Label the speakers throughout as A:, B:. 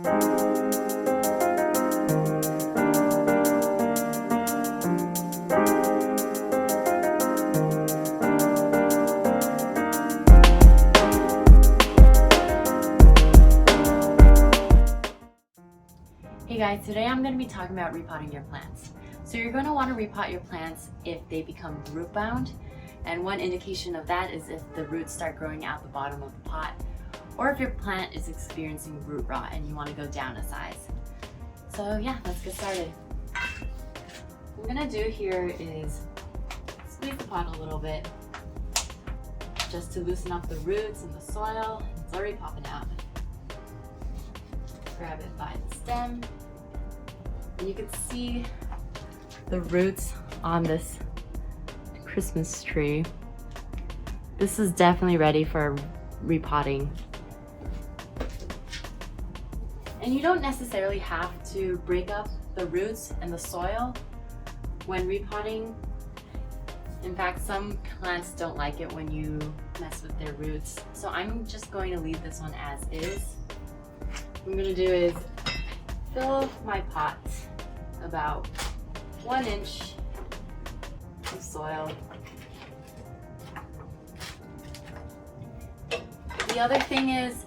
A: Hey guys, today I'm going to be talking about repotting your plants. So you're going to want to repot your plants if they become root bound, and one indication of that is if the roots start growing out the bottom of the pot, or if your plant is experiencing root rot and you want to go down a size. So yeah, let's get started. What I'm going to do here is squeeze the pot a little bit just to loosen up the roots and the soil. It's already popping out. Grab it by the stem, and you can see the roots on this Christmas tree. This is definitely ready for repotting. And you don't necessarily have to break up the roots and the soil when repotting. In fact, some plants don't like it when you mess with their roots. So I'm just going to leave this one as is. What I'm going to do is fill my pot about 1 inch of soil. The other thing is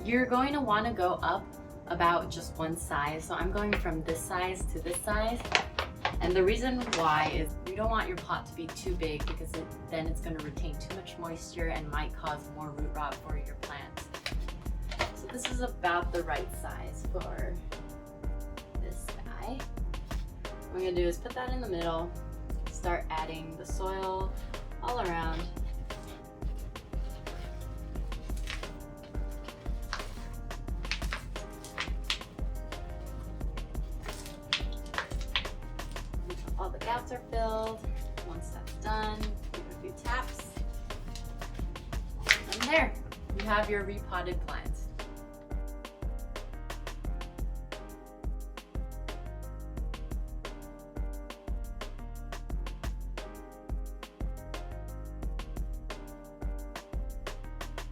A: you're going to want to go up about just one size. So I'm going from this size to this size. And the reason why is you don't want your pot to be too big, because then it's going to retain too much moisture and might cause more root rot for your plants. So this is about the right size for this guy. What I'm going to do is put that in the middle, start adding the soil all around. Until all the gaps are filled. Once that's done, give it a few taps. And there, you have your repotted plants.